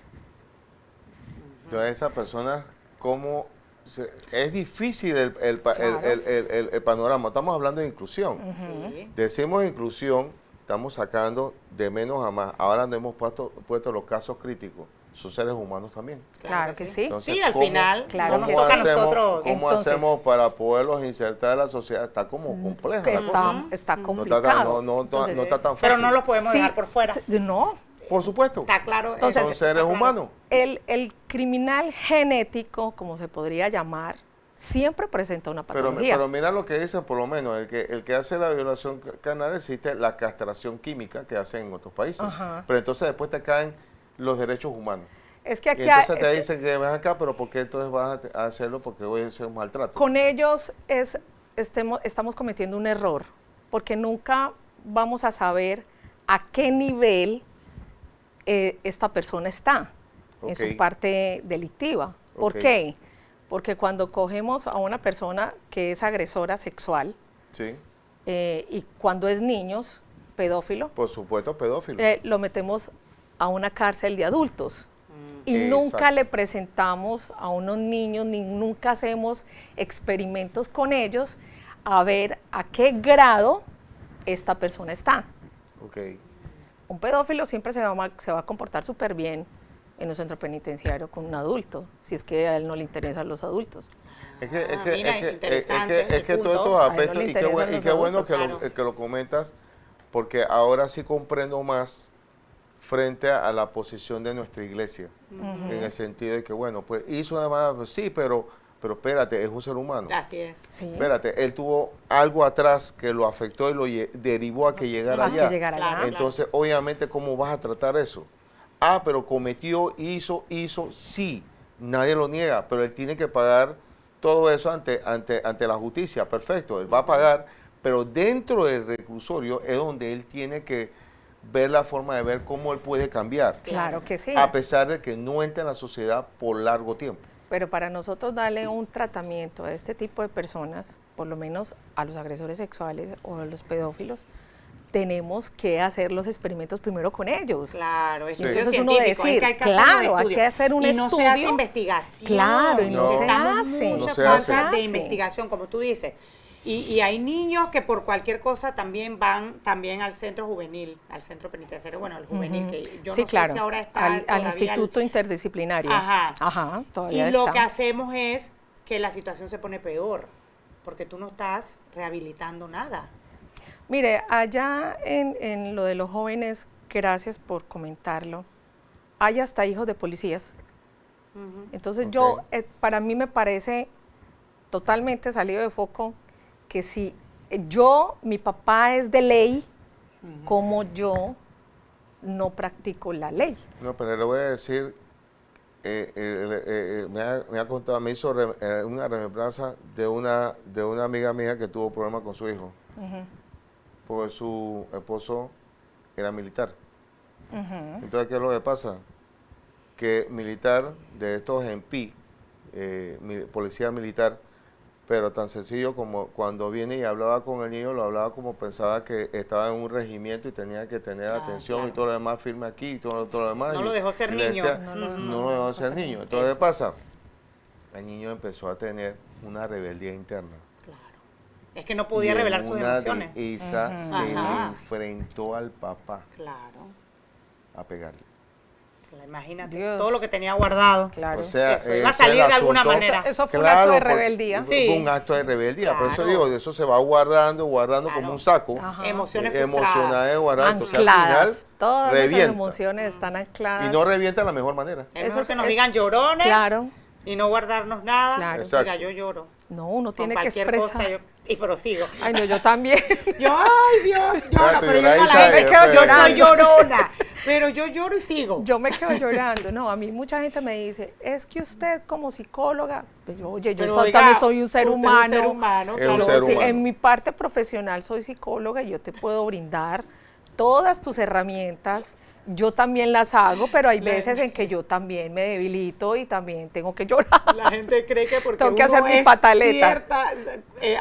Entonces, esa persona, ¿cómo? Es difícil el panorama. Estamos hablando de inclusión. Decimos inclusión, estamos sacando de menos a más. Ahora no hemos puesto los casos críticos. son seres humanos también. Claro que sí. Entonces, sí, al final Claro no que nos toca a hacemos, nosotros. ¿Cómo Entonces, hacemos para poderlos insertar en la sociedad? Está como compleja la cosa. Está No complicado. no Entonces, está tan fácil. Pero no los podemos sí, dejar por fuera. No. Por supuesto. Está claro. Entonces, son eso, seres está claro. humanos. El criminal genético, como se podría llamar, siempre presenta una patología. Pero mira lo que dicen, por lo menos, el que hace la violación carnal, existe la castración química que hacen en otros países. Ajá. Pero entonces después te caen los derechos humanos. Es que Y aquí entonces te dicen que ven acá, pero ¿por qué entonces vas a hacerlo? Porque hoy es un maltrato. con ellos estamos cometiendo un error, porque nunca vamos a saber a qué nivel esta persona está en su Ok. parte delictiva. ¿Por Ok. qué? Porque cuando cogemos a una persona que es agresora sexual Sí, y cuando es niños, pedófilo, por supuesto, pedófilos. lo metemos a una cárcel de adultos. Y Exacto. nunca le presentamos a unos niños, ni nunca hacemos experimentos con ellos a ver a qué grado esta persona está. Ok. Un pedófilo siempre se va a comportar súper bien en un centro penitenciario con un adulto, si es que a él no le interesan los adultos. Mira, interesante Es que el todos punto. estos A él no aspectos, le y qué interesan los bueno adultos, que lo comentas, porque ahora sí comprendo más frente a la posición de nuestra iglesia, en el sentido de que, bueno, pues hizo una mala, pues, sí, pero espérate, es un ser humano. Así es. Sí, Espérate, él tuvo algo atrás que lo afectó y lo derivó a que llegara a que allá. llegara allá. Claro. Entonces, obviamente, ¿cómo vas a tratar eso? Ah, pero cometió, hizo, sí, nadie lo niega, pero él tiene que pagar todo eso ante la justicia, perfecto, él va a pagar, pero dentro del reclusorio es donde él tiene que ver la forma de ver cómo él puede cambiar, Claro que sí. a pesar de que no entra en la sociedad por largo tiempo. Pero para nosotros darle un tratamiento a este tipo de personas, por lo menos a los agresores sexuales o a los pedófilos, tenemos que hacer los experimentos primero con ellos. Claro, es Sí. Entonces estudio uno científico, decir, es que hay que hacer claro, un hay estudio. que hacer un y no se hace estudio. investigación. Claro, y no se Necesitamos hace. mucha No se falta hace. de investigación, como tú dices. Y hay niños que por cualquier cosa también van también al centro juvenil, al centro penitenciario, bueno, al juvenil, que yo Sí, no claro, sé si ahora está al todavía Instituto Interdisciplinario. Ajá. Ajá, todavía Y lo está. que hacemos es que la situación se pone peor, porque tú no estás rehabilitando nada. Mire, allá en lo de los jóvenes, gracias por comentarlo, hay hasta hijos de policías. Entonces Ok. para mí me parece totalmente salido de foco que si mi papá es de ley, como yo no practico la ley. No, pero le voy a decir, me ha contado, me hizo una remembranza de una amiga mía que tuvo problemas con su hijo, porque su esposo era militar. Entonces, ¿qué es lo que pasa? Que militar de estos en PI, policía militar, pero tan sencillo como cuando viene y hablaba con el niño, lo hablaba como pensaba que estaba en un regimiento y tenía que tener atención claro. y todo lo demás, firme aquí y todo lo demás. No y- lo dejó ser y le niño. decía, No no lo dejó ser niño. Entonces, ¿qué pasa? El niño empezó a tener una rebeldía interna. Claro. Es que no podía Y en revelar sus una emociones. de esas se Ajá. le enfrentó al papá Claro. a pegarle. Imagínate Dios. todo lo que tenía guardado. Claro. O sea, Eso iba a ese es el salir de alguna asunto. manera. Eso fue un acto de rebeldía. Fue un acto de rebeldía. Por eso Claro. digo, eso se va guardando Claro. como un saco. Ajá. Emociones Emocionales guardadas. Entonces al Ancladas. final Todas esas revienta. emociones están ancladas. Y no revienta de la mejor manera. Es mejor Eso que nos es- digan llorones Claro. y no guardarnos nada. Claro. Exacto. Mira, yo lloro. No, uno Con tiene que cualquier expresar. cosa y prosigo. Ay, no, yo también. Yo, ay Dios, lloro, Espérate, pero yo digo a la lloradita, gente, espérate. yo soy llorona, pero yo lloro y sigo. Yo me quedo llorando. No, a mí mucha gente me dice, es que usted como psicóloga, pues yo, oye, yo Pero, también oiga, soy un ser usted es humano. un ser humano, Es un claro. ser Yo, sí, humano. en mi parte profesional soy psicóloga y yo te puedo brindar todas tus herramientas. Yo también las hago, pero hay veces en que yo también me debilito y también tengo que llorar. La gente cree que porque Tengo que uno hacer mi es pataleta. cierta,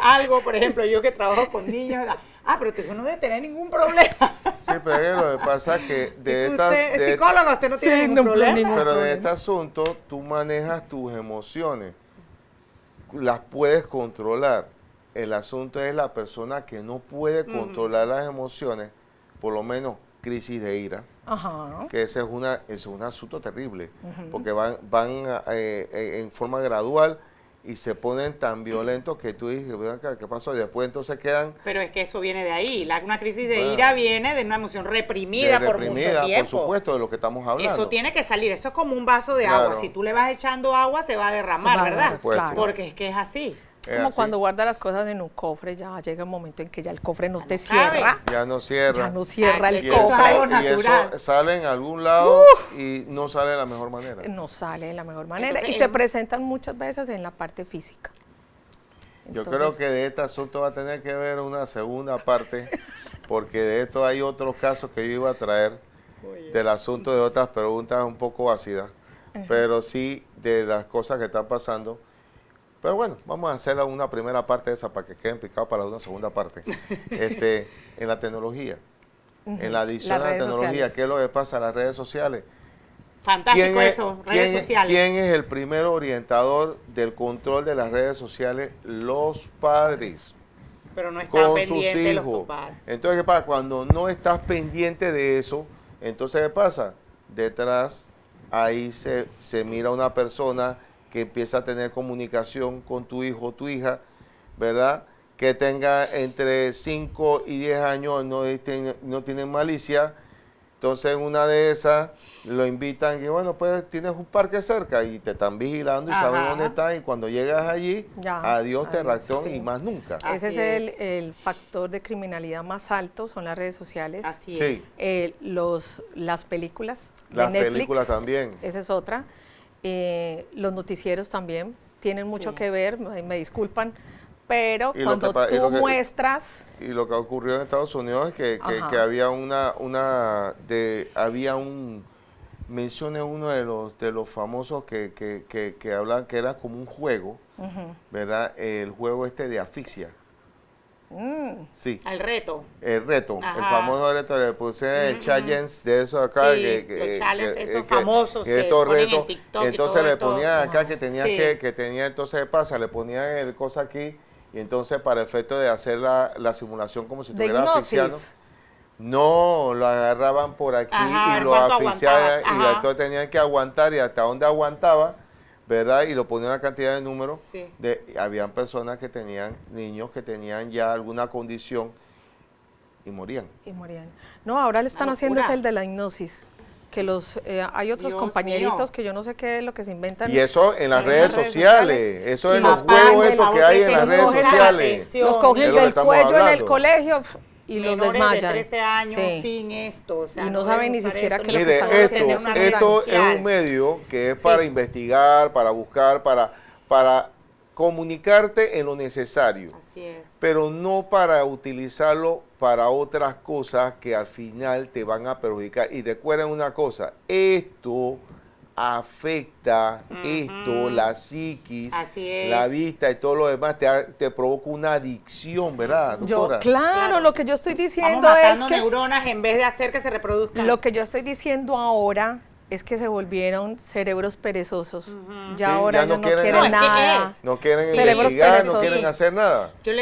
algo, por ejemplo, yo que trabajo con niños, pero tu hijo no debe tener ningún problema. Sí, pero es que lo que pasa es que de esta... Usted es de- psicólogo, usted no tiene Sí, ningún no, problema. ningún Pero de problema. este asunto, tú manejas tus emociones, las puedes controlar. El asunto es la persona que no puede controlar las emociones, por lo menos crisis de ira, Ajá. que ese es un asunto terrible, porque van en forma gradual y se ponen tan violentos que tú dices, ¿qué pasó? Y después entonces quedan... Pero es que eso viene de ahí. Una crisis de Bueno, ira viene de una emoción reprimida por mucho tiempo. por supuesto, de lo que estamos hablando. Eso tiene que salir. Eso es como un vaso de Claro. agua. Si tú le vas echando agua, se va a derramar, Se va a ¿verdad? Por supuesto. Porque es que es así. Es como así. cuando guardas las cosas en un cofre, ya llega un momento en que ya el cofre no te no cabe. cierra. Ya no cierra. Ya no cierra el y cofre. algo y natural. eso sale en algún lado y no sale de la mejor manera. No sale de la mejor manera. Entonces, y se presentan muchas veces en la parte física. Yo Entonces, creo que de este asunto va a tener que ver una segunda parte, porque de esto hay otros casos que yo iba a traer del asunto de otras preguntas un poco ácidas, pero sí de las cosas que están pasando. Pero bueno, vamos a hacer una primera parte de esa para que queden picados para una segunda parte. En la tecnología, en la adición Las a la redes tecnología, sociales. ¿qué es lo que pasa en las redes sociales? Fantástico eso, redes sociales. ¿Quién es el primer orientador del control de las redes sociales? Los padres. Pero no están Con sus pendientes los hijos. papás. Entonces, ¿qué pasa? Cuando no estás pendiente de eso, entonces, ¿qué pasa? Detrás, ahí se mira una persona que empieza a tener comunicación con tu hijo o tu hija, ¿verdad? Que tenga entre 5 y 10 años, no tienen malicia. Entonces, en una de esas, lo invitan y bueno, pues tienes un parque cerca y te están vigilando y saben Ajá. dónde estás. Y cuando llegas allí, Ya, adiós, te adiós, reacción sí. y más nunca. ese Así es es. el factor de criminalidad más alto, son las redes sociales. Así Sí. es. Las películas Las de Netflix, películas también. esa es otra. Los noticieros también tienen mucho Sí. que ver, me disculpan, pero Y lo cuando que pa- y tú lo que- muestras, Y lo que ocurrió en Estados Unidos es que Ajá. había mencione uno de los famosos que hablan que era como un juego, ¿verdad? El juego de asfixia. Sí. Al reto. El reto, el Ajá. famoso reto, le puse el challenge de eso acá. Sí, los challenges esos famosos que estos ponen en retos, TikTok y entonces todo le esto. ponían acá que tenía Sí. que tenía, entonces pasa, le ponían el cosa aquí, y entonces para efecto de hacer la simulación como si de estuviera asfixiando, hipnosis. no, lo agarraban por aquí Ajá, y lo ¿cuánto asfixiaban, aguantabas? y Ajá. entonces tenían que aguantar y hasta dónde aguantaba, ¿verdad? Y lo ponían una cantidad de números. Sí. Habían personas que tenían, niños que tenían ya alguna condición y morían. Y morían. No, ahora le están Una haciendo es locura. el de la hipnosis. Que hay otros Dios compañeritos mío. que yo no sé qué es lo que se inventan. Y eso en las En redes las redes sociales, sociales. eso Y en los los padres, juegos estos que hay en las los redes cogen a la sociales. atención. Los Es cogen lo que del estamos cuello en el hablando. colegio y los Menores desmayan. de 13 años Sí. sin esto. O sea, Y no deben saben ni usar siquiera eso, qué ni es lo que siquiera Mire, están tener esto, una red esto es social. un medio que es Sí. para investigar, para buscar, para comunicarte en lo necesario, Así es. pero no para utilizarlo para otras cosas que al final te van a perjudicar. Y recuerden una cosa, esto afecta la psiquis, Así es. la vista y todo lo demás, te provoca una adicción, ¿verdad, doctora? Claro, lo que yo estoy Vamos diciendo es matando que neuronas en vez de hacer que se reproduzcan. lo que yo estoy diciendo ahora es que se volvieron cerebros perezosos. Ya Sí, ahora ya no ellos no quieren quieren nada. nada. es. No quieren Cerebros investigar, no perezosos. quieren hacer nada. Yo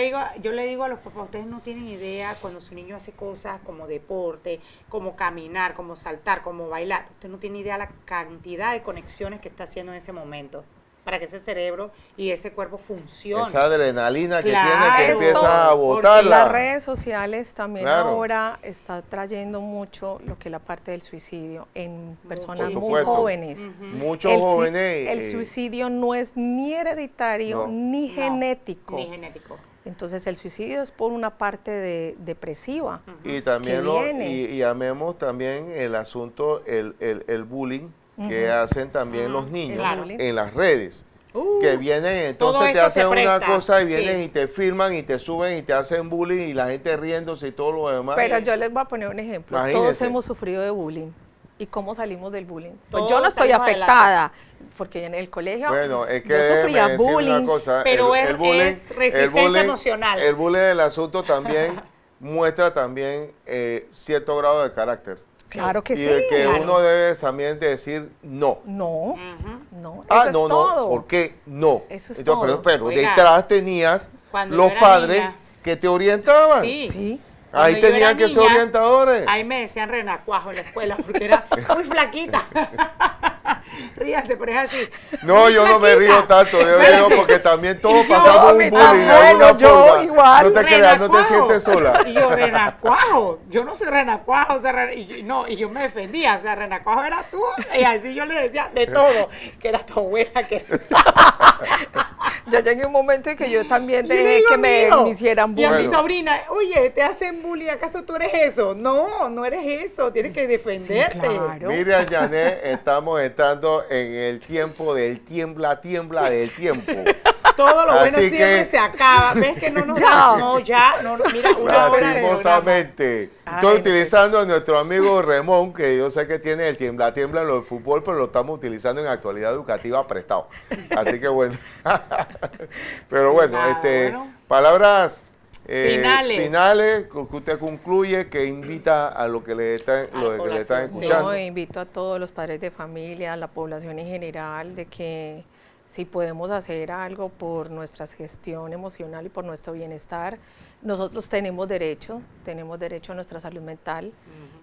le digo a los papás, ustedes no tienen idea cuando su niño hace cosas como deporte, como caminar, como saltar, como bailar. Usted no tiene idea la cantidad de conexiones que está haciendo en ese momento para que ese cerebro y ese cuerpo funcione. Esa adrenalina que Claro, tiene que esto, empieza a porque botarla. Las redes sociales también Claro. ahora está trayendo mucho lo que es la parte del suicidio en personas Por muy supuesto. jóvenes. Muchos El jóvenes. El suicidio no es ni hereditario No. ni No, genético. Ni genético. Entonces el suicidio es por una parte depresiva. Y también que viene. y amemos también el asunto, el bullying que hacen también los niños Claro. en las redes. Que vienen, todo entonces te esto se hacen una presta, cosa y vienen sí. y te filman y te suben y te hacen bullying y la gente riéndose y todo lo demás. Pero yo les voy a poner un ejemplo. Todos Imagínese. hemos sufrido de bullying. ¿Y cómo salimos del bullying? Pues Todos yo no estoy salimos afectada, porque en el colegio Bueno, es que yo sufría déjeme decir bullying. una cosa, Pero es resistencia emocional. El bullying del asunto también muestra también cierto grado de carácter. Claro que y sí. de que claro. uno debe también decir no. No, Ujú. no, Ah, eso no, es todo. no, ¿por qué no? Eso es Entonces, todo. pero Oiga, detrás tenías cuando los yo era padres niña- que te orientaban. Sí. Sí, Ahí Cuando yo tenían era que ser niña, orientadores. Ahí me decían renacuajo en la escuela porque era muy flaquita. Ríase, pero es así. No, Muy yo no me flaquita. río tanto, yo Espérate. digo porque también todos Y yo, pasamos un bullying de alguna yo forma. igual. No te creas, no te Renacuajo. sientes sola. Y yo, renacuajo. Yo no soy renacuajo. O sea, y yo me defendía. O sea, renacuajo era tú. Y así yo le decía de todo. Que era tu abuela. Que... Ya llegué un momento en que yo también Y le dejé digo, que me "Mío". hicieran Y a mi bullying. Bueno. sobrina, oye, ¿te hacen bullying? ¿Acaso tú eres eso? No, no eres eso. Tienes que defenderte. claro. Miriam Janet, estamos entrando en el tiempo del tiembla del tiempo. Todo lo bueno Así siempre que- se acaba. ¿Ves que no nos Ya. da? No, ya, no, mira, una hora de programa. Lastimosamente. Ay, Estoy no utilizando a nuestro amigo Ramón, que yo sé que tiene el tiembla en lo del fútbol, pero lo estamos utilizando en actualidad educativa prestado. Así que bueno. Pero bueno, Nada, bueno. palabras Finales. con que usted concluye, que invita a lo que le están, A la lo que le están población, sí. escuchando. No, invito a todos los padres de familia, a la población en general, de que si podemos hacer algo por nuestra gestión emocional y por nuestro bienestar, nosotros tenemos derecho a nuestra salud mental.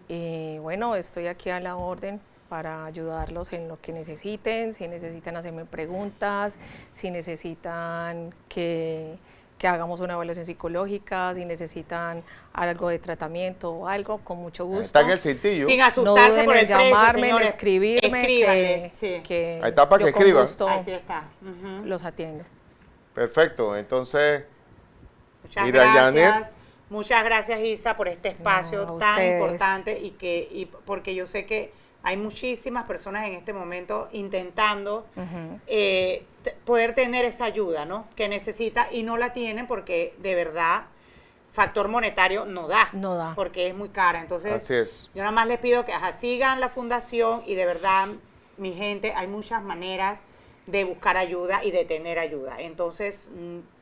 Y bueno, estoy aquí a la orden para ayudarlos en lo que necesiten, si necesitan hacerme preguntas, si necesitan que hagamos una evaluación psicológica, si necesitan algo de tratamiento o algo, con mucho gusto. Está en el cintillo. Sin No asustarse duden por el en precio, llamarme, en señores. escribirme, Escríbanle, sí. que Ahí está para yo que con escriban. gusto Así está. Ujú. los atiendo. Perfecto. Entonces, Muchas Mira, gracias. Janet. Muchas gracias, Isa, por este espacio No, a tan ustedes. importante y porque yo sé que hay muchísimas personas en este momento intentando poder tener esa ayuda, ¿no? Que necesita y no la tienen porque de verdad factor monetario no da. No da. Porque es muy cara. Entonces, así es. yo nada más les pido que sigan la fundación y de verdad, mi gente, hay muchas maneras de buscar ayuda y de tener ayuda. Entonces,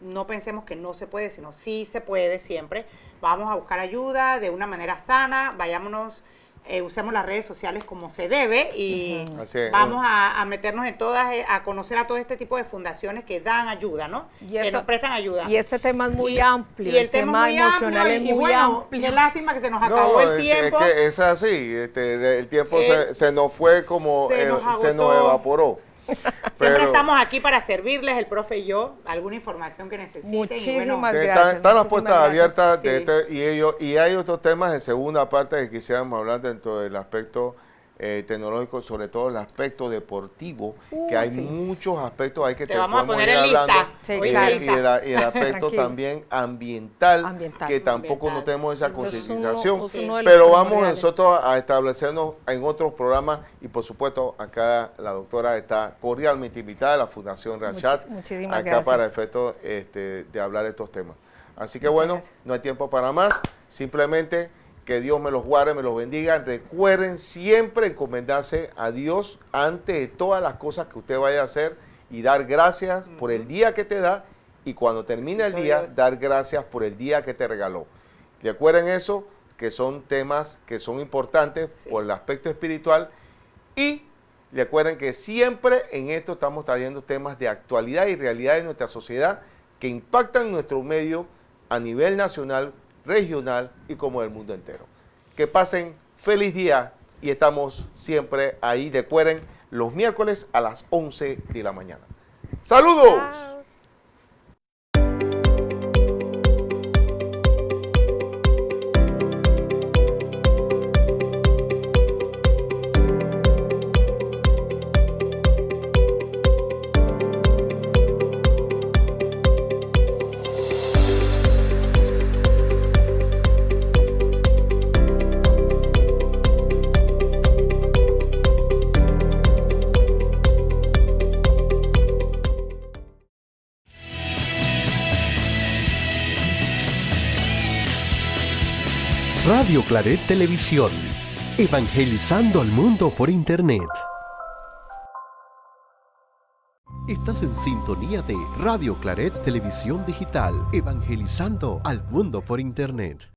no pensemos que no se puede, sino sí se puede siempre. Vamos a buscar ayuda de una manera sana, vayámonos, usemos las redes sociales como se debe y Así es. vamos a meternos en todas, a conocer a todo este tipo de fundaciones que dan ayuda, ¿no? Y que esto- nos prestan ayuda. Y este tema es muy Y- amplio, y el tema es muy emocional amplio, es y muy bueno, amplio. qué lástima que se nos acabó el tiempo. Es que es así, el tiempo Eh, se nos fue como, se nos se nos agotó. evaporó. Siempre Pero- estamos aquí para servirles, el profe y yo, alguna información que necesiten. Muchísimas y bueno, Sí, gracias, están las muchísimas puertas gracias. abiertas Sí. y hay otros temas de segunda parte que quisiéramos hablar dentro del aspecto tecnológico, sobre todo el aspecto deportivo, que hay sí. muchos aspectos ahí que Te vamos a podemos poner ir en lista. hablando, Sí, Oye, claro. y el aspecto Tranquilo. también ambiental, Ambiental. que tampoco no Ambiental. tenemos esa Eso es concientización. uno de los Pero vamos primordiales. nosotros a establecernos en otros programas y por supuesto acá la doctora está cordialmente invitada a la Fundación Rachat muchísimas acá gracias. para efectos de hablar de estos temas. Así que Muchas bueno, gracias. no hay tiempo para más, simplemente que Dios me los guarde, me los bendiga. Recuerden siempre encomendarse a Dios ante de todas las cosas que usted vaya a hacer y dar gracias por el día que te da y cuando termine el día, Dios. dar gracias por el día que te regaló. Recuerden eso, que son temas que son importantes Sí. por el aspecto espiritual y recuerden que siempre en esto estamos trayendo temas de actualidad y realidad de nuestra sociedad que impactan nuestro medio a nivel nacional, regional y como del mundo entero. Que pasen feliz día y estamos siempre ahí, recuerden, los miércoles a las 11 de la mañana. ¡Saludos! Chao. Radio Claret Televisión, evangelizando al mundo por Internet. Estás en sintonía de Radio Claret Televisión Digital, evangelizando al mundo por Internet.